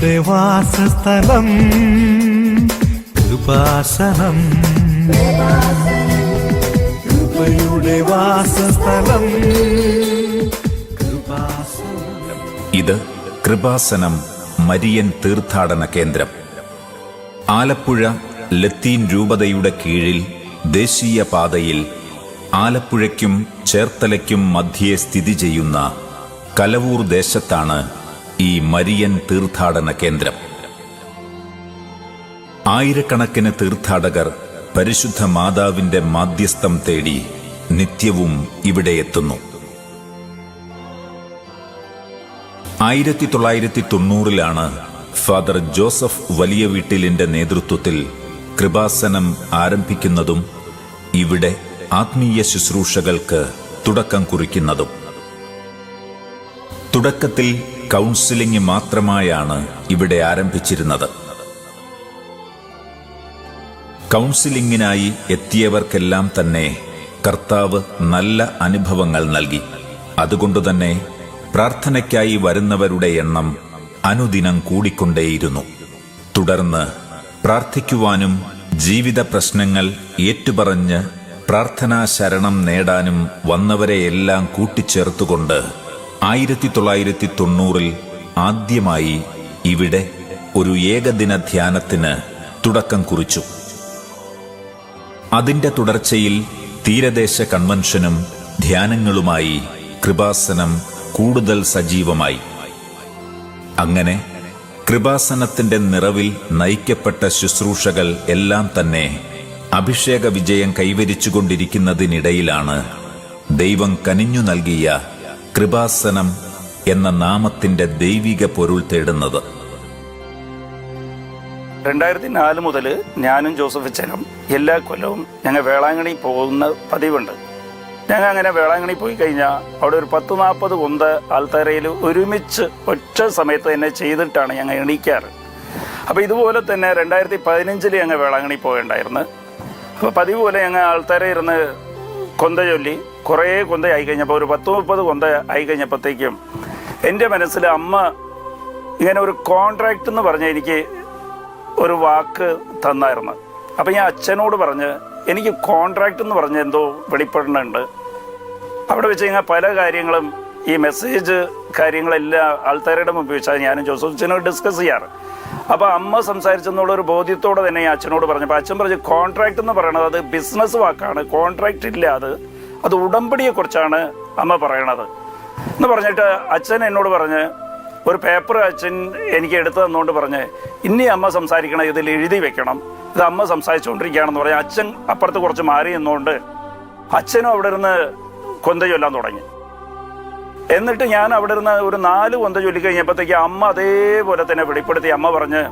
കൃപയുടെ വാസസ്ഥലം കൃപാസനം. കൃപയുടെ വാസസ്ഥലം കൃപാസനം. ഇത് കൃപാസനം മരിയൻ തീർത്ഥാടന കേന്ദ്രം. ആലപ്പുഴ ലത്തീൻ രൂപതയുടെ കീഴിൽ ദേശീയ പാതയിൽ ആലപ്പുഴയ്ക്കും ചേർത്തലയ്ക്കും മധ്യേ സ്ഥിതി ചെയ്യുന്ന കലവൂർ ദേശത്താണ് ഈ മരിയൻ തീർത്ഥാടന കേന്ദ്രം. ആയിരക്കണക്കിന് തീർത്ഥാടകർ പരിശുദ്ധ മാതാവിന്റെ മാധ്യസ്ഥം തേടി നിത്യവും ഇവിടെ എത്തുന്നു. 1990 ഫാദർ ജോസഫ് വലിയ വീട്ടിലിന്റെ നേതൃത്വത്തിൽ കൃപാസനം ആരംഭിക്കുന്നതും ഇവിടെ ആത്മീയ ശുശ്രൂഷകൾക്ക് തുടക്കം കുറിക്കുന്നതും. തുടക്കത്തിൽ കൗൺസിലിംഗ് മാത്രമായാണ് ഇവിടെ ആരംഭിച്ചിരുന്നത്. കൗൺസിലിംഗിനായി എത്തിയവർക്കെല്ലാം തന്നെ കർത്താവ് നല്ല അനുഭവങ്ങൾ നൽകി. അതുകൊണ്ടുതന്നെ പ്രാർത്ഥനയ്ക്കായി വരുന്നവരുടെ എണ്ണം അനുദിനം കൂടിക്കൊണ്ടേയിരുന്നു. തുടർന്ന് പ്രാർത്ഥിക്കുവാനും ജീവിത പ്രശ്നങ്ങൾ ഏറ്റുപറഞ്ഞ് പ്രാർത്ഥനാ ശരണം നേടാനും വന്നവരെയെല്ലാം കൂട്ടിച്ചേർത്തുകൊണ്ട് 1990 ആദ്യമായി ഇവിടെ ഒരു ഏകദിന ധ്യാനത്തിന് തുടക്കം കുറിച്ചു. അതിന്റെ തുടർച്ചയിൽ തീരദേശ കൺവെൻഷനും ധ്യാനങ്ങളുമായി കൃപാസനം കൂടുതൽ സജീവമായി. അങ്ങനെ കൃപാസനത്തിന്റെ നിറവിൽ നയിക്കപ്പെട്ട ശുശ്രൂഷകൾ എല്ലാം തന്നെ അഭിഷേക വിജയം കൈവരിച്ചുകൊണ്ടിരിക്കുന്നതിനിടയിലാണ് ദൈവം കനിഞ്ഞു നൽകിയ കൃപാസനം എന്ന നാമത്തിന്റെ ദൈവിക പൊരുൾ തേടുന്നത്. 2004 മുതൽ ഞാനും ജോസഫ് അച്ഛനും എല്ലാ കൊല്ലവും ഞങ്ങൾ വേളാങ്കണ്ണി പോകുന്ന പതിവുണ്ട്. ഞങ്ങൾ അങ്ങനെ വേളാങ്കണ്ണി പോയി കഴിഞ്ഞാൽ അവിടെ ഒരു 10-40 കൊന്ത ആൾത്തറയിൽ ഒരുമിച്ച് ഒറ്റ സമയത്ത് തന്നെ ചെയ്തിട്ടാണ് ഞങ്ങൾ എണീക്കാറ്. അപ്പോൾ ഇതുപോലെ തന്നെ 2015 ഞങ്ങൾ വേളാങ്കണ്ണി പോകേണ്ടായിരുന്നു. അപ്പോൾ പതിവ് പോലെ ഞങ്ങൾ ആൾത്തറയിരുന്ന് കൊന്ത ചൊല്ലി കുറേ കൊന്ത ആയി കഴിഞ്ഞപ്പോൾ ഒരു 10-30 കൊന്ത ആയി കഴിഞ്ഞപ്പോഴത്തേക്കും എൻ്റെ മനസ്സിൽ അമ്മ ഇങ്ങനെ ഒരു കോൺട്രാക്റ്റ് എന്ന് പറഞ്ഞ് എനിക്ക് ഒരു വാക്ക് തന്നായിരുന്നു. അപ്പം ഞാൻ അച്ഛനോട് പറഞ്ഞ് എനിക്ക് കോൺട്രാക്റ്റ് എന്ന് പറഞ്ഞ് എന്തോ വെളിപ്പെടുന്നുണ്ട്. അവിടെ വെച്ച് കഴിഞ്ഞാൽ പല കാര്യങ്ങളും ഈ മെസ്സേജ് കാര്യങ്ങളെല്ലാം ആൾത്താരുടെ മുമ്പ് വെച്ചാൽ ഞാനും ജോസഫ് അച്ഛനോട് ഡിസ്കസ് ചെയ്യാറ്. അപ്പോൾ അമ്മ സംസാരിച്ചെന്നുള്ളൊരു ബോധ്യത്തോടെ തന്നെ ഞാൻ അച്ഛനോട് പറഞ്ഞപ്പോൾ അച്ഛൻ പറഞ്ഞു കോൺട്രാക്റ്റ് എന്ന് പറയണത് അത് ബിസിനസ് വാക്കാണ്, കോൺട്രാക്റ്റ് ഇല്ല, അത് ഉടമ്പടിയെക്കുറിച്ചാണ് അമ്മ പറയണത് എന്ന് പറഞ്ഞിട്ട് അച്ഛൻ എന്നോട് പറഞ്ഞ് ഒരു പേപ്പർ അച്ഛൻ എനിക്ക് എടുത്തു തന്നുകൊണ്ട് പറഞ്ഞ് ഇനി അമ്മ സംസാരിക്കണം, ഇതിൽ എഴുതി വെക്കണം, ഇത് അമ്മ സംസാരിച്ചുകൊണ്ടിരിക്കുകയാണെന്ന് പറഞ്ഞ് അച്ഛൻ അപ്പുറത്ത് കുറച്ച് മാറി നിന്നുകൊണ്ട് അച്ഛനും അവിടെ ഇരുന്ന് കൊന്ത ചൊല്ലാൻ തുടങ്ങി. എന്നിട്ട് ഞാൻ അവിടെ ഇരുന്ന് ഒരു 4 കൊന്ത ചൊല്ലിക്കഴിഞ്ഞപ്പോഴത്തേക്ക് അമ്മ അതേപോലെ തന്നെ വെളിപ്പെടുത്തി. അമ്മ പറഞ്ഞ്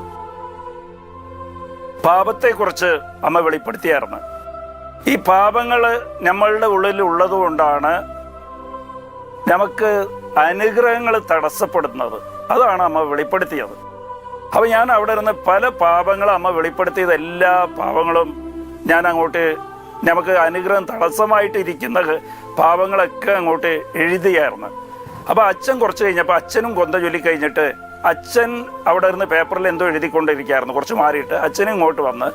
പാപത്തെക്കുറിച്ച് അമ്മ വെളിപ്പെടുത്തിയായിരുന്നു. ഈ പാപങ്ങൾ നമ്മളുടെ ഉള്ളിൽ ഉള്ളതുകൊണ്ടാണ് നമുക്ക് അനുഗ്രഹങ്ങൾ തടസ്സപ്പെടുന്നത്. അതാണ് അമ്മ വെളിപ്പെടുത്തിയത്. അപ്പോൾ ഞാൻ അവിടെ ഇരുന്ന് പല പാപങ്ങളും അമ്മ വെളിപ്പെടുത്തിയത് എല്ലാ പാപങ്ങളും ഞാൻ അങ്ങോട്ട് നമുക്ക് അനുഗ്രഹം തടസ്സമായിട്ടിരിക്കുന്ന പാപങ്ങളൊക്കെ അങ്ങോട്ട് എഴുതിയായിരുന്നു. അപ്പോൾ അച്ഛൻ കുറച്ച് കഴിഞ്ഞപ്പോൾ അച്ഛനും കൊന്ത ചൊല്ലിക്കഴിഞ്ഞിട്ട് അച്ഛൻ അവിടെ ഇരുന്ന് പേപ്പറിൽ എന്തോ എഴുതിക്കൊണ്ടിരിക്കുകയായിരുന്നു. കുറച്ച് മാറിയിട്ട് അച്ഛനും ഇങ്ങോട്ട് വന്ന്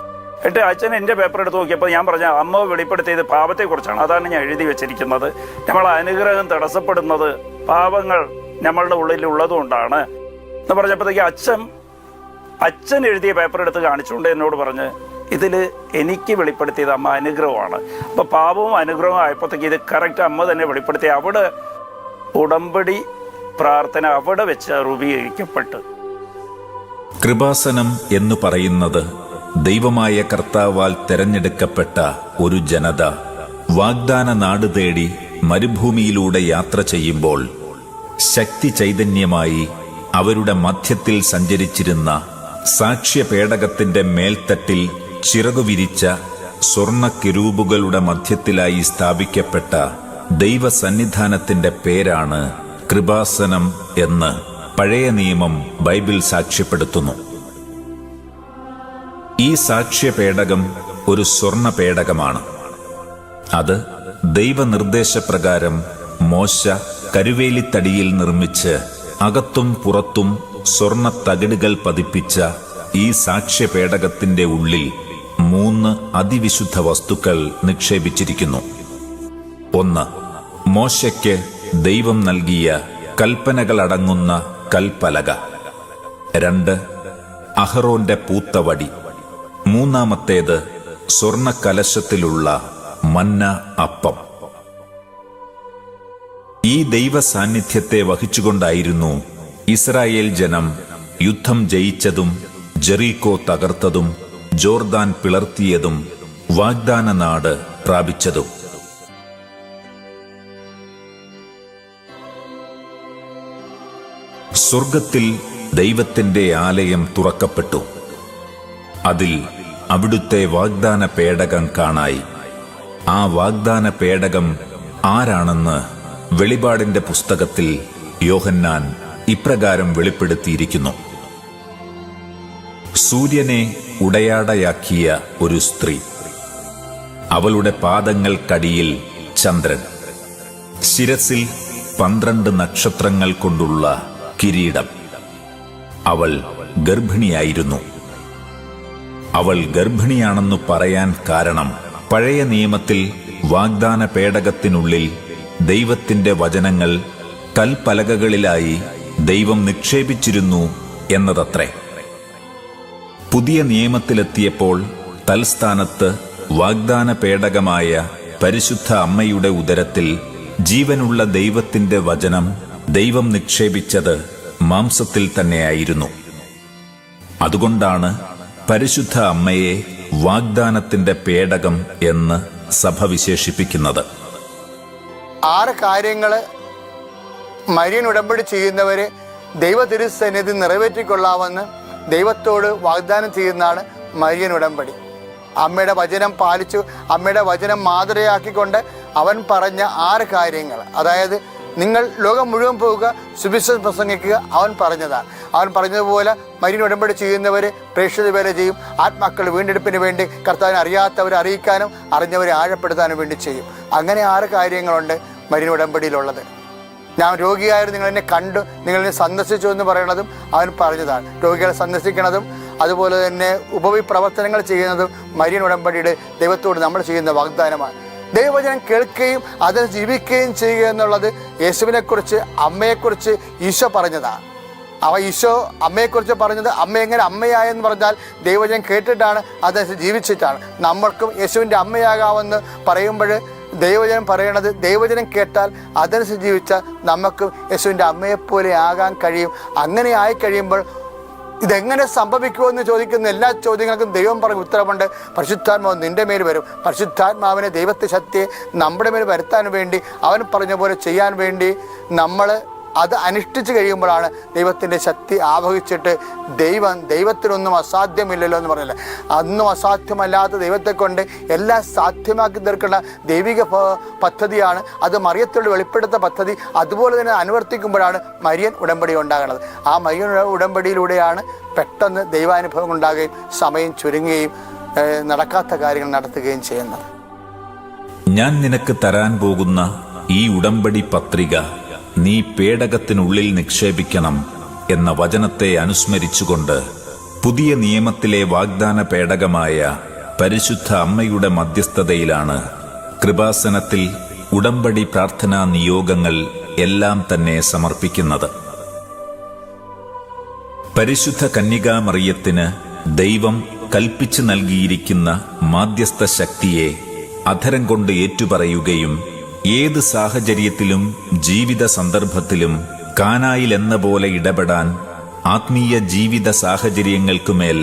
എന്നിട്ട് അച്ഛൻ എൻ്റെ പേപ്പർ എടുത്ത് നോക്കിയപ്പോൾ ഞാൻ പറഞ്ഞ അമ്മ വെളിപ്പെടുത്തിയത് പാപത്തെക്കുറിച്ചാണ്, അതാണ് ഞാൻ എഴുതി വെച്ചിരിക്കുന്നത്. നമ്മളെ അനുഗ്രഹം തടസ്സപ്പെടുന്നത് പാപങ്ങൾ നമ്മളുടെ ഉള്ളിൽ ഉള്ളതുകൊണ്ടാണ് എന്ന് പറഞ്ഞപ്പോഴത്തേക്ക് അച്ഛൻ എഴുതിയ പേപ്പർ എടുത്ത് കാണിച്ചുകൊണ്ട് എന്നോട് പറഞ്ഞ് ഇതിൽ എനിക്ക് വെളിപ്പെടുത്തിയത് അമ്മ അനുഗ്രഹമാണ്. അപ്പോൾ പാപവും അനുഗ്രഹവും ആയപ്പോഴത്തേക്ക് ഇത് കറക്റ്റ് അമ്മ തന്നെ വെളിപ്പെടുത്തി. അവിടെ ഉടമ്പടി പ്രാർത്ഥന അവിടെ വെച്ച് രൂപീകരിക്കപ്പെട്ടു. കൃപാസനം എന്നു പറയുന്നത് ദൈവമായ കർത്താവാൽ തെരഞ്ഞെടുക്കപ്പെട്ട ഒരു ജനത വാഗ്ദാന നാട് തേടി മരുഭൂമിയിലൂടെ യാത്ര ചെയ്യുമ്പോൾ ശക്തി ചൈതന്യമായി അവരുടെ മധ്യത്തിൽ സഞ്ചരിച്ചിരുന്ന സാക്ഷ്യപേടകത്തിന്റെ മേൽത്തട്ടിൽ ചിറകുവിരിച്ച സ്വർണ്ണ കിരൂബുകളുടെ മധ്യത്തിലായി സ്ഥാപിക്കപ്പെട്ട ദൈവസന്നിധാനത്തിന്റെ പേരാണ് കൃപാസനം എന്ന് പഴയ നിയമം ബൈബിൾ സാക്ഷ്യപ്പെടുത്തുന്നു. ഈ സാക്ഷ്യപേടകം ഒരു സ്വർണ്ണ പേടകമാണ്. അത് ദൈവനിർദ്ദേശപ്രകാരം മോശ കരുവേലിത്തടിയിൽ നിർമ്മിച്ച് അകത്തും പുറത്തും സ്വർണ്ണ തകിടുകൾ പതിപ്പിച്ച ഈ സാക്ഷ്യപേടകത്തിന്റെ ഉള്ളിൽ 3 അതിവിശുദ്ധ വസ്തുക്കൾ നിക്ഷേപിച്ചിരിക്കുന്നു. 1. മോശയ്ക്ക് ദൈവം നൽകിയ കൽപ്പനകളടങ്ങുന്ന കൽപ്പലക. 2. അഹറോന്റെ പൂത്തവടി. 3. സ്വർണ്ണ കലശത്തിലുള്ള മന്ന അപ്പം. ഈ ദൈവ സാന്നിധ്യത്തെ വഹിച്ചുകൊണ്ടായിരുന്നു ഇസ്രായേൽ ജനം യുദ്ധം ജയിച്ചതും ജെറീക്കോ തകർത്തതും ജോർദാൻ പിളർത്തിയതും വാഗ്ദാന നാട് പ്രാപിച്ചതും. സ്വർഗത്തിൽ ദൈവത്തിന്റെ ആലയം തുറക്കപ്പെട്ടു. അതിൽ അവിടുത്തെ വാഗ്ദാന പേടകം കാണായി. ആ വാഗ്ദാന പേടകം ആരാണെന്ന് വെളിപാടിന്റെ പുസ്തകത്തിൽ യോഹന്നാൻ ഇപ്രകാരം വെളിപ്പെടുത്തിയിരിക്കുന്നു. സൂര്യനെ ഉടയാടയാക്കിയ ഒരു സ്ത്രീ, അവളുടെ പാദങ്ങൾക്കടിയിൽ ചന്ദ്രൻ, ശിരസിൽ 12 നക്ഷത്രങ്ങൾ കൊണ്ടുള്ള കിരീടം. അവൾ ഗർഭിണിയായിരുന്നു. അവൾ ഗർഭിണിയാണെന്നു പറയാൻ കാരണം പഴയ നിയമത്തിൽ വാഗ്ദാന പേടകത്തിനുള്ളിൽ ദൈവത്തിന്റെ വചനങ്ങൾ കൽപ്പലകകളിലായി ദൈവം നിക്ഷേപിച്ചിരുന്നു എന്നതത്രേ. പുതിയ നിയമത്തിലെത്തിയപ്പോൾ തൽസ്ഥാനത്ത് വാഗ്ദാന പേടകമായ പരിശുദ്ധ അമ്മയുടെ ഉദരത്തിൽ ജീവനുള്ള ദൈവത്തിന്റെ വചനം ദൈവം നിക്ഷേപിച്ചത് മാംസത്തിൽ തന്നെയായിരുന്നു. അതുകൊണ്ടാണ് പരിശുദ്ധ അമ്മയെ വാഗ്ദാനത്തിന്റെ പേടകം എന്ന് സഭ വിശേഷിപ്പിക്കുന്നത്. 6 കാര്യങ്ങൾ മരിയൻ ഉടമ്പടി ചെയ്യുന്നവരെ ദൈവ തിരുസന്നിധി നിറവേറ്റിക്കൊള്ളാമെന്ന് ദൈവത്തോട് വാഗ്ദാനം ചെയ്യുന്നതാണ് മരിയൻ ഉടമ്പടി. അമ്മയുടെ വചനം പാലിച്ചു, അമ്മയുടെ വചനം മാതൃകയാക്കിക്കൊണ്ട് അവൻ പറഞ്ഞ 6 കാര്യങ്ങൾ, അതായത് നിങ്ങൾ ലോകം മുഴുവൻ പോവുക, സുവിശേഷം പ്രസംഗിക്കുക, അവൻ പറഞ്ഞതാണ്. അവൻ പറഞ്ഞതുപോലെ മരിയൻ ഉടമ്പടി ചെയ്യുന്നവരെ പ്രേക്ഷിത വേല ചെയ്യും. ആത്മാക്കൾ വീണ്ടെടുപ്പിന് വേണ്ടി കർത്താവിനെ അറിയാത്തവരെ അറിയിക്കാനും അറിഞ്ഞവരെ ആഴപ്പെടുത്താനും വേണ്ടി ചെയ്യും. അങ്ങനെ 6 കാര്യങ്ങളുണ്ട് മരിയൻ ഉടമ്പടിയിലുള്ളത്. ഞാൻ രോഗിയായിരുന്നു, നിങ്ങളെന്നെ കണ്ടു, നിങ്ങളെന്നെ സന്ദർശിച്ചു എന്ന് പറയുന്നതും അവൻ പറഞ്ഞതാണ്. രോഗികളെ സന്ദർശിക്കുന്നതും അതുപോലെ തന്നെ ഉപവിപ്രവർത്തനങ്ങൾ ചെയ്യുന്നതും മരിയൻ ഉടമ്പടിയുടെ ദൈവത്തോട് നമ്മൾ ചെയ്യുന്ന വാഗ്ദാനമാണ്. ദൈവവചനം കേൾക്കുകയും അതിനെ ജീവിക്കുകയും ചെയ്യുക എന്നുള്ളത് യേശുവിനെക്കുറിച്ച്, അമ്മയെക്കുറിച്ച് ഈശോ പറഞ്ഞതാണ്. ഈശോ അമ്മയെക്കുറിച്ച് പറഞ്ഞത് അമ്മ എങ്ങനെ അമ്മയായെന്ന് പറഞ്ഞാൽ ദൈവവചനം കേട്ടിട്ടാണ്, അതനുസരിച്ച് ജീവിച്ചിട്ടാണ്. നമ്മൾക്കും യേശുവിൻ്റെ അമ്മയാകാമെന്ന് പറയുമ്പോൾ ദൈവവചനം പറയണത് ദൈവവചനം കേട്ടാൽ അതനുസരിച്ച് ജീവിച്ചാൽ നമുക്ക് യേശുവിൻ്റെ അമ്മയെപ്പോലെ ആകാൻ കഴിയും. അങ്ങനെ ആയിക്കഴിയുമ്പോൾ ഇതെങ്ങനെ സംഭവിക്കുമെന്ന് ചോദിക്കുന്ന എല്ലാ ചോദ്യങ്ങൾക്കും ദൈവം പറഞ്ഞ ഉത്തരവുണ്ട്. പരിശുദ്ധാത്മാവ് നിന്റെ മേൽ വരും. പരിശുദ്ധാത്മാവിനെ, ദൈവത്തെ ശക്തിയെ നമ്മുടെ മേൽ വരുത്താൻ വേണ്ടി, അവൻ പറഞ്ഞ പോലെ ചെയ്യാൻ വേണ്ടി നമ്മൾ അത് അനുഷ്ഠിച്ച് കഴിയുമ്പോഴാണ് ദൈവത്തിൻ്റെ ശക്തി ആവഹിച്ചിട്ട് ദൈവത്തിനൊന്നും അസാധ്യമില്ലല്ലോ എന്ന് പറഞ്ഞില്ല. അന്നും അസാധ്യമല്ലാത്ത ദൈവത്തെ കൊണ്ട് എല്ലാം സാധ്യമാക്കി തീർക്കുന്ന ദൈവിക പദ്ധതിയാണ് അത്. മറിയത്തോട് വെളിപ്പെടുത്ത പദ്ധതി അതുപോലെ തന്നെ അനുവർത്തിക്കുമ്പോഴാണ് മരിയൻ ഉടമ്പടി ഉണ്ടാകുന്നത്. ആ മരിയൻ ഉടമ്പടിയിലൂടെയാണ് പെട്ടെന്ന് ദൈവാനുഭവം ഉണ്ടാകുകയും സമയം ചുരുങ്ങുകയും നടക്കാത്ത കാര്യങ്ങൾ നടത്തുകയും ചെയ്യുന്നത്. ഞാൻ നിനക്ക് തരാൻ പോകുന്ന ഈ ഉടമ്പടി പത്രിക നീ പേടകത്തിനുള്ളിൽ നിക്ഷേപിക്കണം എന്ന വചനത്തെ അനുസ്മരിച്ചുകൊണ്ട് പുതിയ നിയമത്തിലെ വാഗ്ദാന പേടകമായ പരിശുദ്ധ അമ്മയുടെ മധ്യസ്ഥതയിലാണ് കൃപാസനത്തിൽ ഉടമ്പടി പ്രാർത്ഥനാ നിയോഗങ്ങൾ എല്ലാം തന്നെ സമർപ്പിക്കുന്നത്. പരിശുദ്ധ കന്യകാമറിയത്തിന് ദൈവം കൽപ്പിച്ചു നൽകിയിരിക്കുന്ന മാധ്യസ്ഥ ശക്തിയെ അധരം കൊണ്ട് ഏറ്റുപറയുകയും ഏത് സാഹചര്യത്തിലും ജീവിത സന്ദർഭത്തിലും കാനായിൽ എന്ന പോലെ ഇടപെടാൻ ആത്മീയ ജീവിത സാഹചര്യങ്ങൾക്കുമേൽ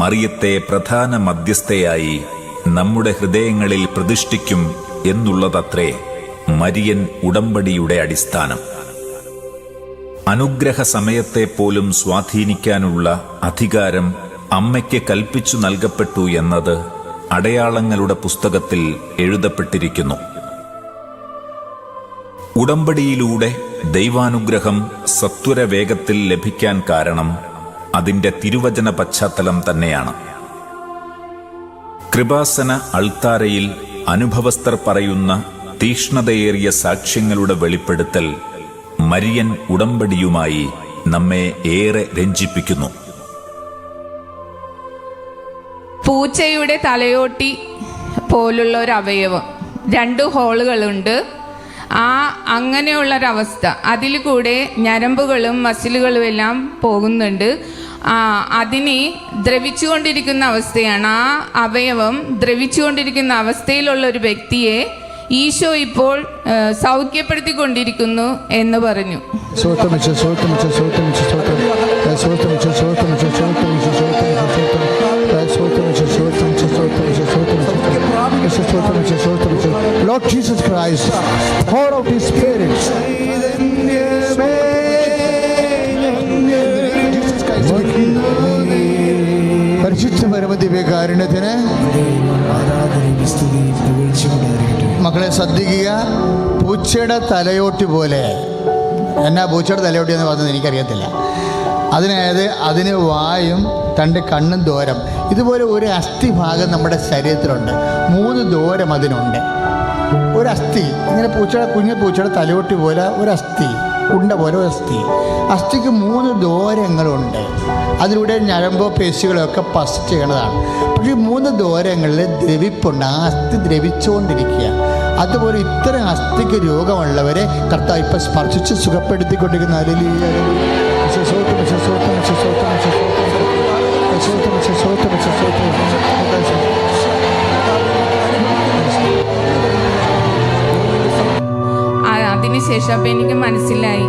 മറിയത്തെ പ്രധാന മധ്യസ്ഥയായി നമ്മുടെ ഹൃദയങ്ങളിൽ പ്രതിഷ്ഠിക്കും എന്നുള്ളതത്രേ മരിയൻ ഉടമ്പടിയുടെ അടിസ്ഥാനം. അനുഗ്രഹ സമയത്തെ പോലും സ്വാധീനിക്കാനുള്ള അധികാരം അമ്മയ്ക്ക് കൽപ്പിച്ചു നൽകപ്പെട്ടു എന്നത് അടയാളങ്ങളുടെ പുസ്തകത്തിൽ എഴുതപ്പെട്ടിരിക്കുന്നു. ഉടമ്പടിയിലൂടെ ദൈവാനുഗ്രഹം സത്വര വേഗത്തിൽ ലഭിക്കാൻ കാരണം അതിന്റെ തിരുവചന പശ്ചാത്തലം തന്നെയാണ്. കൃപാസന അൾത്താരയിൽ അനുഭവസ്ഥർ പറയുന്ന തീക്ഷ്ണതയേറിയ സാക്ഷ്യങ്ങളുടെ വെളിപ്പെടുത്തൽ മരിയൻ ഉടമ്പടിയുമായി നമ്മെ ഏറെ രഞ്ജിപ്പിക്കുന്നു. പൂച്ചയുടെ തലയോട്ടി പോലുള്ള ഒരു അവയവം, 2 ഹോളുകളുണ്ട്. അങ്ങനെയുള്ളൊരവസ്ഥ, അതിൽ കൂടെ ഞരമ്പുകളും മസിലുകളും എല്ലാം പോകുന്നുണ്ട്. അതിനെ ദ്രവിച്ചുകൊണ്ടിരിക്കുന്ന അവസ്ഥയാണ്. ആ അവയവം ദ്രവിച്ചുകൊണ്ടിരിക്കുന്ന അവസ്ഥയിലുള്ള ഒരു വ്യക്തിയെ ഈശോ ഇപ്പോൾ സൗഖ്യപ്പെടുത്തിക്കൊണ്ടിരിക്കുന്നു എന്ന് പറഞ്ഞു. Lord Jesus Christ, pour out His Spirit. പരിശുദ്ധ പരമദിവ്യകാരുണ്യത്തിന് മക്കളെ ശ്രദ്ധിക്കുക. പൂച്ചയുടെ തലയോട്ടി പോലെ, എന്നാ പൂച്ചയുടെ തലയോട്ടി എന്ന് പറഞ്ഞത് എനിക്കറിയത്തില്ല. അതിന് വായും 2 കണ്ണും ദൂരം, ഇതുപോലെ ഒരു അസ്ഥി ഭാഗം നമ്മുടെ ശരീരത്തിലുണ്ട്. 3 ദൂരം അതിനുണ്ട്. ഒരു അസ്ഥി ഇങ്ങനെ കുഞ്ഞു പൂച്ചയുടെ തലയോട്ടി പോലെ ഒരു അസ്ഥി, ഉണ്ട പോലെ ഒരു അസ്ഥിക്ക് 3 ദൂരങ്ങളുണ്ട്. അതിലൂടെ ഞരമ്പോ പേശികളൊക്കെ പസ് ചെയ്യണതാണ്. പക്ഷേ 3 ദൂരങ്ങളിൽ ദ്രവിപ്പുണ്ട്. ആ അസ്ഥി ദ്രവിച്ചുകൊണ്ടിരിക്കുക. അതുപോലെ ഇത്തരം അസ്ഥിക്ക് രോഗമുള്ളവരെ കർത്താവ് ഇപ്പം സ്പർശിച്ച് സുഖപ്പെടുത്തിക്കൊണ്ടിരിക്കുന്ന അതിനുശേഷം അപ്പം എനിക്ക് മനസ്സിലായി,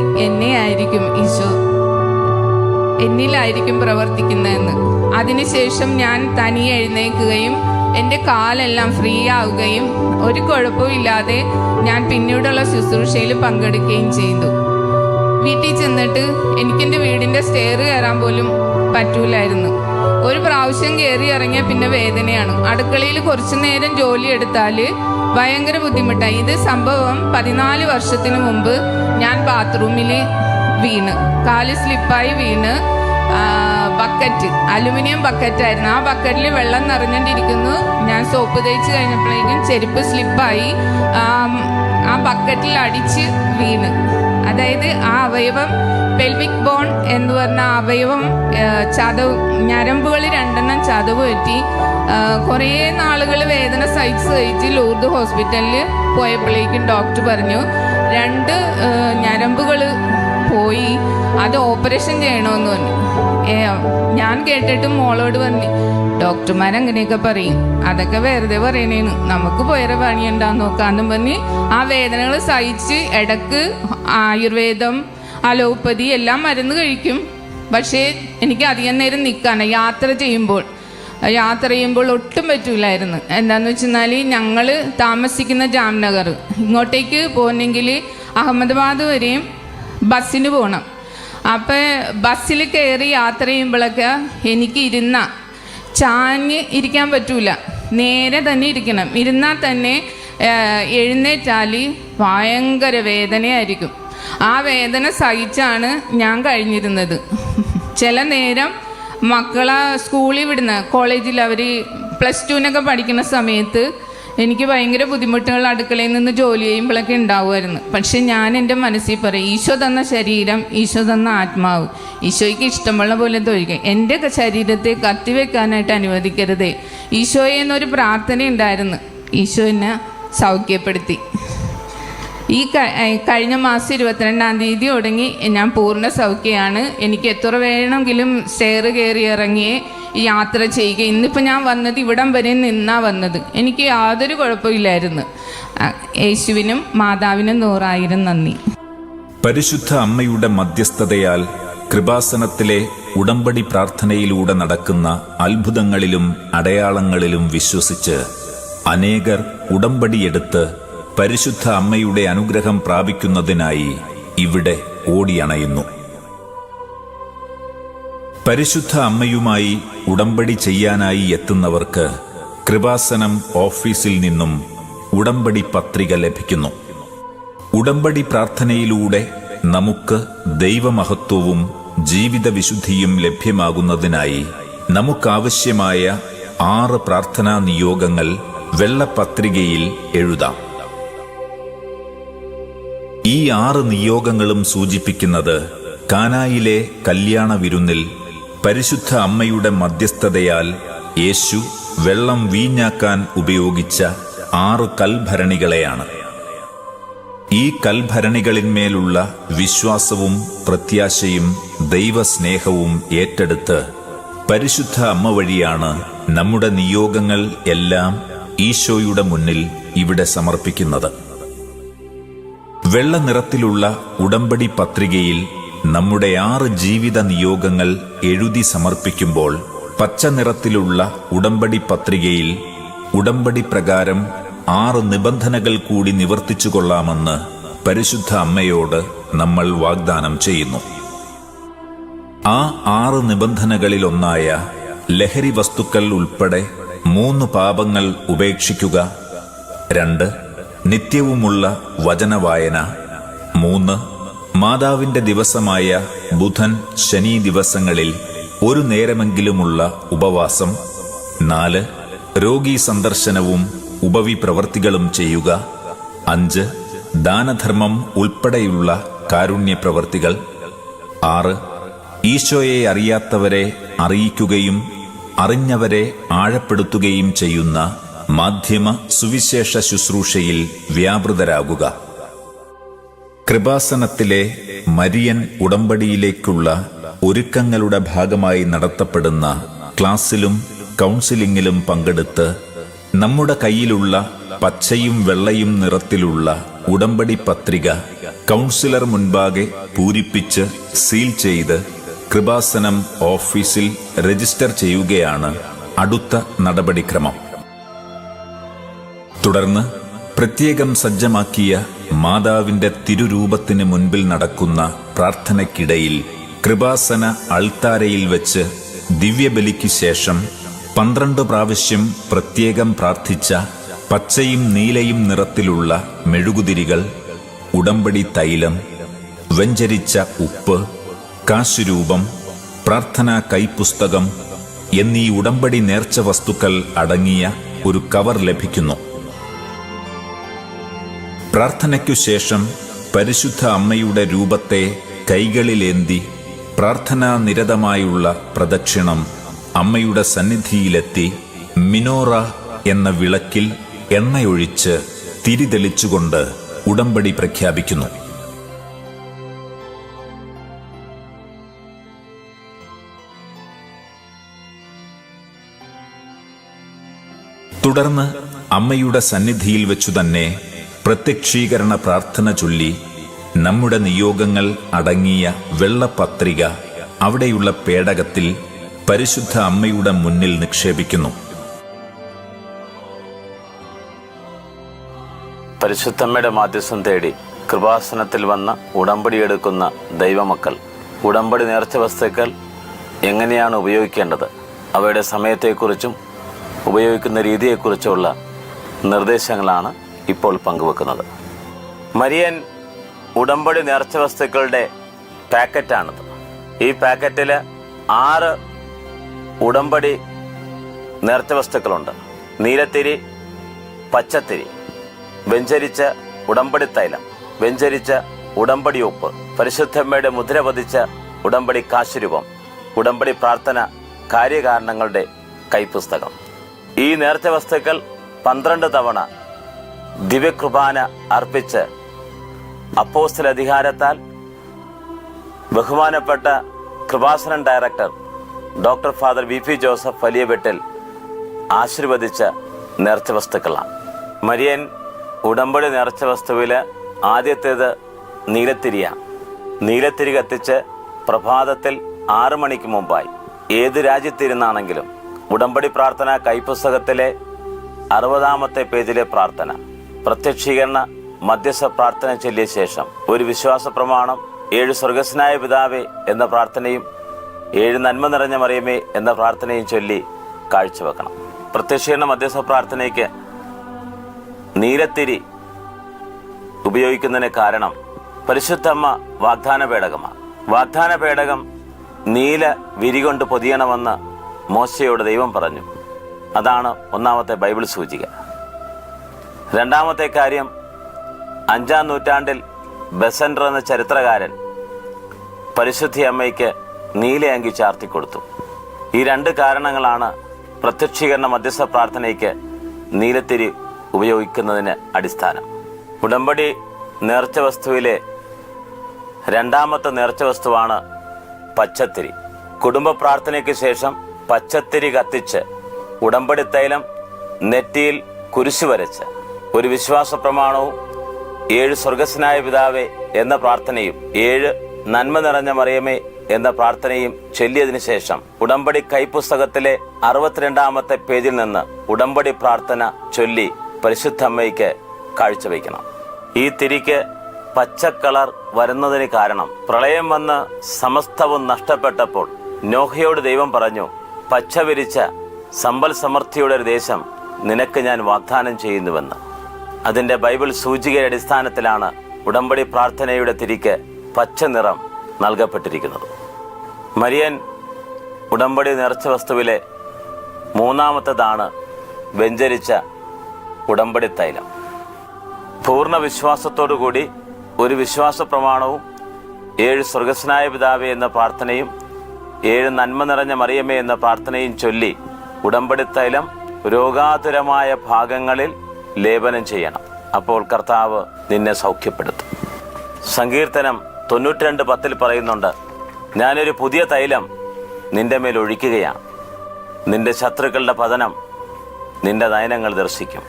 എന്നിലായിരിക്കും പ്രവർത്തിക്കുന്നതെന്ന്. അതിനുശേഷം ഞാൻ തനിയെ എഴുന്നേൽക്കുകയും എൻ്റെ കാലെല്ലാം ഫ്രീ ആവുകയും ഒരു കുഴപ്പമില്ലാതെ ഞാൻ പിന്നീടുള്ള ശുശ്രൂഷയിൽ പങ്കെടുക്കുകയും ചെയ്തു. വീട്ടിൽ ചെന്നിട്ട് എനിക്കെൻ്റെ വീടിൻ്റെ സ്റ്റെയർ കയറാൻ പോലും പറ്റൂലായിരുന്നു. ഒരു പ്രാവശ്യം കയറി ഇറങ്ങിയാൽ പിന്നെ വേദനയാണ്. അടുക്കളയിൽ കുറച്ചു നേരം ജോലി എടുത്താൽ ഭയങ്കര ബുദ്ധിമുട്ടായി. ഇത് സംഭവം 14 വർഷത്തിന് മുമ്പ് ഞാൻ ബാത്റൂമിൽ വീണ്, കാല് സ്ലിപ്പായി വീണ്, ബക്കറ്റ്, അലുമിനിയം ബക്കറ്റായിരുന്നു. ആ ബക്കറ്റിൽ വെള്ളം നിറഞ്ഞിട്ടിരിക്കുന്നു. ഞാൻ സോപ്പ് തേച്ച് കഴിഞ്ഞപ്പോഴേക്കും ചെരുപ്പ് സ്ലിപ്പായി ആ ബക്കറ്റിൽ അടിച്ച് വീണ്. അതായത് ആ അവയവം, പെൽവിക് ബോൺ എന്ന് പറഞ്ഞ അവയവം ഞരമ്പുകൾ 2 ചതവ് പറ്റി. കുറേ നാളുകൾ വേദന സഹിച്ച് ലൂർദ് ഹോസ്പിറ്റലിൽ പോയപ്പോഴേക്കും ഡോക്ടർ പറഞ്ഞു 2 ഞരമ്പുകൾ പോയി, അത് ഓപ്പറേഷൻ ചെയ്യണമെന്ന് പറഞ്ഞു. ഞാൻ കേട്ടിട്ട് മോളോട് പറഞ്ഞു, ഡോക്ടർമാരങ്ങനെയൊക്കെ പറയും, അതൊക്കെ വെറുതെ പറയണേന്ന്, നമുക്ക് വേറെ പണിയുണ്ടാന്ന് നോക്കാന്നും പറഞ്ഞ് ആ വേദനകൾ സഹിച്ച് ഇടക്ക് ആയുർവേദം, അലോപ്പതി എല്ലാം മരുന്ന് കഴിക്കും. പക്ഷേ എനിക്ക് അധികം നേരം നിൽക്കാൻ യാത്ര ചെയ്യുമ്പോൾ ഒട്ടും പറ്റൂലായിരുന്നു. എന്താണെന്ന് വെച്ചെന്നാൽ ഞങ്ങൾ താമസിക്കുന്ന ജാംനഗർ, ഇങ്ങോട്ടേക്ക് പോകുന്നെങ്കിൽ അഹമ്മദാബാദ് വരെയും ബസ്സിന് പോകണം. അപ്പോൾ ബസ്സിൽ കയറി യാത്ര ചെയ്യുമ്പോഴൊക്കെ എനിക്ക് ചാഞ്ഞ് ഇരിക്കാൻ പറ്റൂല, നേരെ തന്നെ ഇരിക്കണം. ഇരുന്നാൽ തന്നെ എഴുന്നേറ്റാൽ ഭയങ്കര വേദനയായിരിക്കും. ആ വേദന സഹിച്ചാണ് ഞാൻ കഴിഞ്ഞിരുന്നത്. ചില നേരം മക്കളെ സ്കൂളിൽ വിടുന്ന, കോളേജിൽ അവർ +2 പഠിക്കുന്ന സമയത്ത് എനിക്ക് ഭയങ്കര ബുദ്ധിമുട്ടുകൾ അടുക്കളയിൽ നിന്ന് ജോലി ചെയ്യുമ്പോഴൊക്കെ ഉണ്ടാവുമായിരുന്നു. പക്ഷെ ഞാൻ എൻ്റെ മനസ്സിൽ പറയും, ഈശോ തന്ന ശരീരം, ഈശോ തന്ന ആത്മാവ്, ഈശോയ്ക്ക് ഇഷ്ടമുള്ള പോലെ തൊഴിക്കുക, എൻ്റെ ശരീരത്തെ കത്തിവെക്കാനായിട്ട് അനുവദിക്കരുതേ. ഈശോയെ എന്നൊരു പ്രാർത്ഥന ഉണ്ടായിരുന്നു. ഈശോ എന്നെ സൗഖ്യപ്പെടുത്തി. ഈ കഴിഞ്ഞ മാസം 22-ാം തീയതി തുടങ്ങി ഞാൻ പൂർണ്ണ സൗഖ്യമാണ്. എനിക്ക് എത്ര വേണമെങ്കിലും സ്റ്റെയർ കയറി ഇറങ്ങി യാത്ര ചെയ്യുക. ഇന്നിപ്പോൾ ഞാൻ വന്നത് ഇവിടം വരെ നിന്നാ വന്നത്. എനിക്ക് യാതൊരു കുഴപ്പമില്ലായിരുന്നു. യേശുവിനും മാതാവിനും 100,000 നന്ദി. പരിശുദ്ധ അമ്മയുടെ മധ്യസ്ഥതയാൽ കൃപാസനത്തിലെ ഉടമ്പടി പ്രാർത്ഥനയിലൂടെ നടക്കുന്ന അത്ഭുതങ്ങളിലും അടയാളങ്ങളിലും വിശ്വസിച്ച് അനേകർ ഉടമ്പടിയെടുത്ത് പരിശുദ്ധ അമ്മയുടെ അനുഗ്രഹം പ്രാപിക്കുന്നതിനായി ഇവിടെ ഓടിയണയുന്നു. പരിശുദ്ധ അമ്മയുമായി ഉടമ്പടി ചെയ്യാനായി എത്തുന്നവർക്ക് കൃപാസനം ഓഫീസിൽ നിന്നും ഉടമ്പടി പത്രിക ലഭിക്കുന്നു. ഉടമ്പടി പ്രാർത്ഥനയിലൂടെ നമുക്ക് ദൈവമഹത്വവും ജീവിത വിശുദ്ധിയും ലഭ്യമാകുന്നതിനായി നമുക്കാവശ്യമായ 6 പ്രാർത്ഥനാ നിയോഗങ്ങൾ വെള്ളപ്പത്രികയിൽ എഴുതാം. ഈ 6 നിയോഗങ്ങളും സൂചിപ്പിക്കുന്നത് കാനായിലെ കല്യാണ വിരുന്നിൽ പരിശുദ്ധ അമ്മയുടെ മധ്യസ്ഥതയാൽ യേശു വെള്ളം വീഞ്ഞാക്കാൻ ഉപയോഗിച്ച 6 കൽഭരണികളെയാണ്. ഈ കൽഭരണികളിന്മേലുള്ള വിശ്വാസവും പ്രത്യാശയും ദൈവസ്നേഹവും ഏറ്റെടുത്ത് പരിശുദ്ധ അമ്മ വഴിയാണ് നമ്മുടെ നിയോഗങ്ങൾ എല്ലാം ഈശോയുടെ മുന്നിൽ ഇവിടെ സമർപ്പിക്കുന്നത്. വെള്ള നിറത്തിലുള്ള ഉടമ്പടി പത്രികയിൽ നമ്മുടെ 6 ജീവിത നിയോഗങ്ങൾ എഴുതി സമർപ്പിക്കുമ്പോൾ പച്ച നിറത്തിലുള്ള ഉടമ്പടി പത്രികയിൽ ഉടമ്പടി പ്രകാരം 6 നിബന്ധനകൾ കൂടി നിവർത്തിച്ചു കൊള്ളാമെന്ന് പരിശുദ്ധ അമ്മയോട് നമ്മൾ വാഗ്ദാനം ചെയ്യുന്നു. ആ 6 നിബന്ധനകളിലൊന്നായ ലഹരി വസ്തുക്കൾ ഉൾപ്പെടെ 3 പാപങ്ങൾ ഉപേക്ഷിക്കുക, 2 നിത്യവുമുള്ള വചനവായന, 3 മാതാവിന്റെ ദിവസമായ ബുധൻ ശനി ദിവസങ്ങളിൽ 1 നേരമെങ്കിലുമുള്ള ഉപവാസം, 4 രോഗീ സന്ദർശനവും ഉപവി പ്രവർത്തികളും ചെയ്യുക, 5 ദാനധർമ്മം ഉൾപ്പെടെയുള്ള കാരുണ്യ പ്രവർത്തികൾ, 6 ഈശോയെ അറിയാത്തവരെ അറിയിക്കുകയും അറിഞ്ഞവരെ ആഴപ്പെടുത്തുകയും ചെയ്യുന്ന മാധ്യമ സുവിശേഷ ശുശ്രൂഷയിൽ വ്യാപൃതരാകുക. കൃപാസനത്തിലെ മരിയൻ ഉടമ്പടിയിലേക്കുള്ള ഒരുക്കങ്ങളുടെ ഭാഗമായി നടത്തപ്പെടുന്ന ക്ലാസ്സിലും കൗൺസിലിംഗിലും പങ്കെടുത്ത് നമ്മുടെ കയ്യിലുള്ള പച്ചയും വെള്ളയും നിറത്തിലുള്ള ഉടമ്പടി പത്രിക കൗൺസിലർ മുൻപാകെ പൂരിപ്പിച്ച് സീൽ ചെയ്ത് കൃപാസനം ഓഫീസിൽ രജിസ്റ്റർ ചെയ്യുകയാണ് അടുത്ത നടപടിക്രമം. തുടർന്ന് പ്രത്യേകം സജ്ജമാക്കിയ മാതാവിന്റെ തിരുരൂപത്തിന് മുൻപിൽ നടക്കുന്ന പ്രാർത്ഥനയ്ക്കിടയിൽ കൃപാസന അൾത്താരയിൽ വെച്ച് ദിവ്യബലിക്ക് ശേഷം 12 പ്രാവശ്യം പ്രത്യേകം പ്രാർത്ഥിച്ച പച്ചയും നീലയും നിറത്തിലുള്ള മെഴുകുതിരികൾ, ഉടമ്പടി തൈലം, വെഞ്ചരിച്ച ഉപ്പ്, കാശുരൂപം, പ്രാർത്ഥനാ കൈപ്പുസ്തകം എന്നീ ഉടമ്പടി നേർച്ച വസ്തുക്കൾ അടങ്ങിയ ഒരു കവർ ലഭിക്കുന്നു. പ്രാർത്ഥനയ്ക്കു ശേഷം പരിശുദ്ധ അമ്മയുടെ രൂപത്തെ കൈകളിലേന്തി പ്രാർത്ഥനാ നിരതമായുള്ള പ്രദക്ഷിണം അമ്മയുടെ സന്നിധിയിലെത്തി മിനോറ എന്ന വിളക്കിൽ എണ്ണയൊഴിച്ച് തിരിതെളിച്ചുകൊണ്ട് ഉടമ്പടി പ്രഖ്യാപിക്കുന്നു. തുടർന്ന് അമ്മയുടെ സന്നിധിയിൽ വെച്ചു തന്നെ പ്രത്യക്ഷീകരണ പ്രാർത്ഥന ചൊല്ലി നമ്മുടെ നിയോഗങ്ങൾ അടങ്ങിയ വെള്ളപത്രിക അവിടെയുള്ള പേടകത്തിൽ പരിശുദ്ധ അമ്മയുടെ മുന്നിൽ നിക്ഷേപിക്കുന്നു. പരിശുദ്ധമ്മയുടെ മാധ്യസ്ഥം തേടി കൃപാസനത്തിൽ വന്ന ഉടമ്പടിയെടുക്കുന്ന ദൈവമക്കൾ ഉടമ്പടി നേർച്ച വസ്തുക്കൾ എങ്ങനെയാണ് ഉപയോഗിക്കേണ്ടത്, അവയുടെ സമയത്തെക്കുറിച്ചും ഉപയോഗിക്കുന്ന രീതിയെക്കുറിച്ചുള്ള നിർദ്ദേശങ്ങളാണ് ഇപ്പോൾ പങ്കുവെക്കുന്നത്. മരിയൻ ഉടമ്പടി നേർച്ച വസ്തുക്കളുടെ പാക്കറ്റാണിത്. ഈ പാക്കറ്റിൽ 6 ഉടമ്പടി നേർച്ച വസ്തുക്കളുണ്ട്. നീലത്തിരി, പച്ചത്തിരി, വെഞ്ചരിച്ച ഉടമ്പടി തൈലം, വെഞ്ചരിച്ച ഉടമ്പടി ഉപ്പ്, പരിശുദ്ധമ്മയുടെ മുദ്ര പതിച്ച ഉടമ്പടി കാശുരൂപം, ഉടമ്പടി പ്രാർത്ഥന കാര്യകാരണങ്ങളുടെ കൈപ്പുസ്തകം. ഈ നേർച്ച വസ്തുക്കൾ 12 തവണ ദിവ്യകൃപാന അർപ്പിച്ച് അപ്പോസ്തല അധികാരത്താൽ ബഹുമാനപ്പെട്ട Kripasanam director doctor father VP Joseph Valiyavettil ആശീർവദിച്ച നേർച്ച വസ്തുക്കളാണ്. മരിയൻ ഉടമ്പടി നേർച്ച വസ്തുവിൽ ആദ്യത്തേത് നീലത്തിരിയാണ്. നീലത്തിരി കത്തിച്ച് പ്രഭാതത്തിൽ 6 മണിക്ക് മുമ്പായി ഏത് രാജ്യത്തിരുന്നാണെങ്കിലും ഉടമ്പടി പ്രാർത്ഥന കൈപ്പുസ്തകത്തിലെ 60-ാമത്തെ പേജിലെ പ്രാർത്ഥന, പ്രത്യക്ഷീകരണ മധ്യസ്ഥ പ്രാർത്ഥന ചൊല്ലിയ ശേഷം ഒരു വിശ്വാസ പ്രമാണം, 7 സ്വർഗസ്നായ പിതാവേ എന്ന പ്രാർത്ഥനയും 7 നന്മ നിറഞ്ഞ മറിയമേ എന്ന പ്രാർത്ഥനയും ചൊല്ലി കാഴ്ചവെക്കണം. പ്രത്യക്ഷീകരണ മധ്യസ്ഥ പ്രാർത്ഥനയ്ക്ക് നീലത്തിരി ഉപയോഗിക്കുന്നതിന് കാരണം പരിശുദ്ധമ്മ വാഗ്ദാന പേടകമാണ്. വാഗ്ദാന പേടകം നീല വിരികൊണ്ട് പൊതിയണമെന്ന് മോശയോട് ദൈവം പറഞ്ഞു. അതാണ് 1-ാമത്തെ ബൈബിൾ സൂചിക. 2-ാമത്തെ കാര്യം, 5-ാം നൂറ്റാണ്ടിൽ ബെസൻഡർ എന്ന ചരിത്രകാരൻ പരിശുദ്ധി അമ്മയ്ക്ക് നീലയങ്കി ചാർത്തിക്കൊടുത്തു. ഈ രണ്ട് കാരണങ്ങളാണ് പ്രത്യക്ഷീകരണ മധ്യസ്ഥ പ്രാർത്ഥനയ്ക്ക് നീലത്തിരി ഉപയോഗിക്കുന്നതിന് അടിസ്ഥാനം. ഉടമ്പടി നേർച്ച വസ്തുവിലെ രണ്ടാമത്തെ നേർച്ച വസ്തുവാണ് പച്ചത്തിരി. കുടുംബ പ്രാർത്ഥനയ്ക്ക് ശേഷം പച്ചത്തിരി കത്തിച്ച് ഉടമ്പടി തൈലം നെറ്റിയിൽ കുരിശു വരച്ച് ഒരു വിശ്വാസ പ്രമാണവും 7 സ്വർഗസ്നായ പിതാവേ എന്ന പ്രാർത്ഥനയും 7 നന്മ നിറഞ്ഞ മറിയമേ എന്ന പ്രാർത്ഥനയും ചൊല്ലിയതിനു ശേഷം ഉടമ്പടി കൈപ്പുസ്തകത്തിലെ 62-ാമത്തെ പേജിൽ നിന്ന് ഉടമ്പടി പ്രാർത്ഥന ചൊല്ലി പരിശുദ്ധ അമ്മയ്ക്ക് കാഴ്ചവെക്കണം. ഈ തിരിക്ക് പച്ചക്കളർ വരുന്നതിന് കാരണം പ്രളയം വന്ന് സമസ്തവും നഷ്ടപ്പെട്ടപ്പോൾ നോഹയോട് ദൈവം പറഞ്ഞു, പച്ച വിരിച്ച സമ്പൽ സമൃദ്ധിയുടെ ഒരു ദേശം നിനക്ക് ഞാൻ വാഗ്ദാനം ചെയ്യുന്നുവെന്ന്. അതിൻ്റെ ബൈബിൾ സൂചികയുടെ അടിസ്ഥാനത്തിലാണ് ഉടമ്പടി പ്രാർത്ഥനയുടെ തിരിക്ക് പച്ച നിറം നൽകപ്പെട്ടിരിക്കുന്നത്. മരിയൻ ഉടമ്പടി നേർച്ച വസ്തുവിലെ മൂന്നാമത്തേതാണ് വെഞ്ചരിച്ച ഉടമ്പടി തൈലം. പൂർണ്ണ വിശ്വാസത്തോടുകൂടി ഒരു വിശ്വാസ പ്രമാണവും 7 സ്വർഗസ്നായ പിതാവേ എന്ന പ്രാർത്ഥനയും 7 നന്മ നിറഞ്ഞ മറിയമേ എന്ന പ്രാർത്ഥനയും ചൊല്ലി ഉടമ്പടി തൈലം രോഗാതുരമായ ഭാഗങ്ങളിൽ ലേപനം ചെയ്യണം. അപ്പോൾ കർത്താവ് നിന്നെ സൗഖ്യപ്പെടുത്തും. സങ്കീർത്തനം 92:10 പറയുന്നുണ്ട്, ഞാനൊരു പുതിയ തൈലം നിന്റെ മേൽ ഒഴിക്കുകയാണ്. നിന്റെ ശത്രുക്കളുടെ പതനം നിന്റെ നയനങ്ങൾ ദർശിക്കും.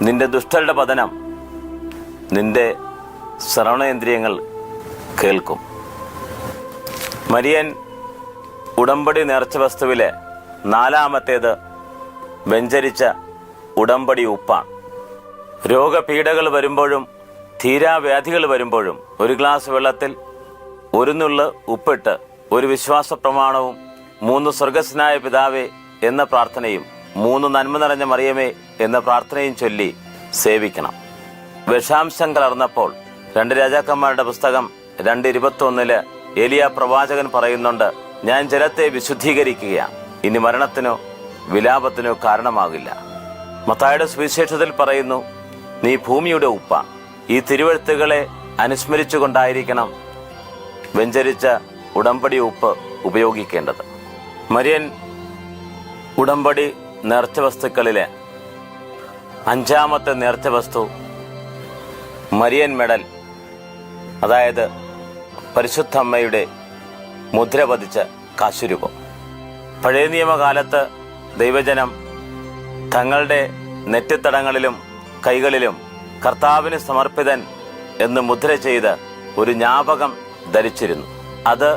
നിന്റെ ദുഷ്ടരുടെ പതനം നിന്റെ ശ്രവണേന്ദ്രിയങ്ങൾ കേൾക്കും. മരിയൻ ഉടമ്പടി നേർച്ച വസ്തുവിലെ 4-ാമത്തേത് വെഞ്ചരിച്ച ഉടമ്പടി ഉപ്പാണ്. രോഗപീഠകൾ വരുമ്പോഴും തീരാവ്യാധികൾ വരുമ്പോഴും ഒരു ഗ്ലാസ് വെള്ളത്തിൽ 1 നുള്ള് ഉപ്പിട്ട് ഒരു വിശ്വാസ പ്രമാണവും 3 സ്വർഗസ്നായ പിതാവേ എന്ന പ്രാർത്ഥനയും 3 നന്മ നിറഞ്ഞ മറിയമേ എന്ന പ്രാർത്ഥനയും ചൊല്ലി സേവിക്കണം. വിഷാംശം കലർന്നപ്പോൾ 2 രാജാക്കന്മാരുടെ പുസ്തകം 2:21 ഏലിയ പ്രവാചകൻ പറയുന്നുണ്ട്, ഞാൻ ജലത്തെ വിശുദ്ധീകരിക്കുകയാണ്, ഇനി മരണത്തിനോ വിലാപത്തിനോ കാരണമാകില്ല. മത്തായിയുടെ സുവിശേഷത്തിൽ പറയുന്നു, നീ ഭൂമിയുടെ ഉപ്പാണ്. ഈ തിരുവെഴുത്തുകളെ അനുസ്മരിച്ചുകൊണ്ടായിരിക്കണം വെഞ്ചരിച്ച ഉടമ്പടി ഉപ്പ് ഉപയോഗിക്കേണ്ടത്. മരിയൻ ഉടമ്പടി നേർച്ച വസ്തുക്കളിലെ 5-ാമത്തെ നേർച്ച വസ്തു മരിയൻ മെഡൽ, അതായത് പരിശുദ്ധ അമ്മയുടെ മുദ്ര പതിച്ച കാശുരൂപം. പഴയ നിയമകാലത്ത് ദൈവജനം തങ്ങളുടെ നെറ്റിത്തടങ്ങളിലും കൈകളിലും കർത്താവിന് സമർപ്പിതൻ എന്ന് മുദ്ര ചെയ്ത് ഒരു ജ്ഞാപകം ധരിച്ചിരുന്നു. അത്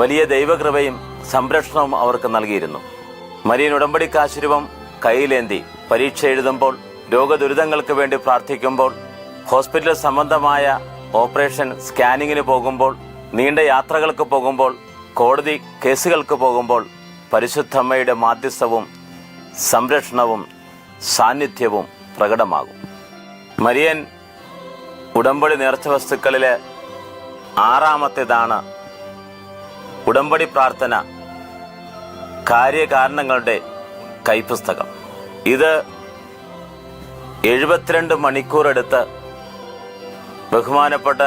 വലിയ ദൈവകൃപയും സംരക്ഷണവും അവർക്ക് നൽകിയിരുന്നു. മരിയൻ ഉടമ്പടി കാശുരൂപം കയ്യിലേന്തി പരീക്ഷ എഴുതുമ്പോൾ, രോഗദുരിതങ്ങൾക്ക് വേണ്ടി പ്രാർത്ഥിക്കുമ്പോൾ, ഹോസ്പിറ്റൽ സംബന്ധമായ ഓപ്പറേഷൻ സ്കാനിങ്ങിന് പോകുമ്പോൾ, നീണ്ട യാത്രകൾക്ക് പോകുമ്പോൾ, കോടതി കേസുകൾക്ക് പോകുമ്പോൾ പരിശുദ്ധ അമ്മയുടെ മാധ്യസ്ഥവും സംരക്ഷണവും സാന്നിധ്യവും പ്രകടമാകും. മരിയൻ ഉടമ്പടി നേർച്ച വസ്തുക്കളിലെ 6-ാമത്തേതാണ് ഉടമ്പടി പ്രാർത്ഥന കാര്യകാരണങ്ങളുടെ കൈപ്പുസ്തകം. ഇത് 72 മണിക്കൂർ എടുത്ത് ബഹുമാനപ്പെട്ട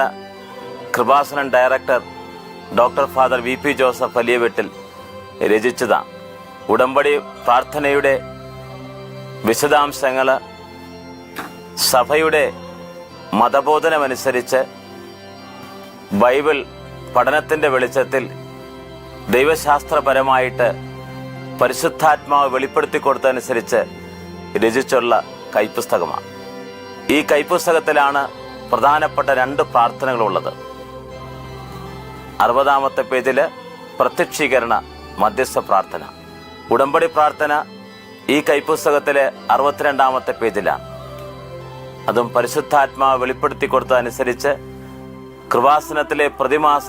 Kripasanam director doctor father V P Joseph Valiyaveettil രചിച്ചതാണ്. ഉടമ്പടി പ്രാർത്ഥനയുടെ വിശദാംശങ്ങൾ സഭയുടെ മതബോധനമനുസരിച്ച് ബൈബിൾ പഠനത്തിൻ്റെ വെളിച്ചത്തിൽ ദൈവശാസ്ത്രപരമായിട്ട് പരിശുദ്ധാത്മാവ് വെളിപ്പെടുത്തി കൊടുത്തതനുസരിച്ച് രചിച്ചുള്ള കൈപ്പുസ്തകമാണ്. ഈ കൈപ്പുസ്തകത്തിലാണ് പ്രധാനപ്പെട്ട 2 പ്രാർത്ഥനകളുള്ളത്. 60-ാമത്തെ പേജിൽ പ്രത്യക്ഷീകരണ മധ്യസ്ഥ പ്രാർത്ഥന. ഉടമ്പടി പ്രാർത്ഥന ഈ കൈപ്പുസ്തകത്തിലെ 62-ാമത്തെ പേജിലാണ്. അതും പരിശുദ്ധാത്മാവ് വെളിപ്പെടുത്തി കൊടുത്തതനുസരിച്ച് കൃപാസനത്തിലെ പ്രതിമാസ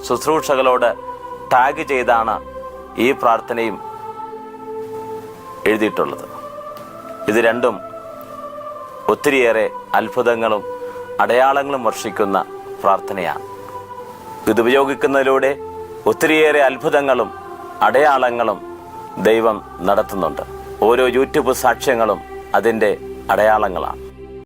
ശുശ്രൂഷകളോട് ടാഗ് ചെയ്താണ് ഈ പ്രാർത്ഥനയും എഴുതിയിട്ടുള്ളത്. ഇത് രണ്ടും ഒത്തിരിയേറെ അത്ഭുതങ്ങളും അടയാളങ്ങളും വർഷിക്കുന്ന പ്രാർത്ഥനയാണ്. ഇതുപയോഗിക്കുന്നതിലൂടെ ഒത്തിരിയേറെ അത്ഭുതങ്ങളും അടയാളങ്ങളും ദൈവം നടത്തുന്നുണ്ട്. ഓരോ യൂട്യൂബ് സാക്ഷ്യങ്ങളും അതിൻ്റെ അടയാളങ്ങളാണ്.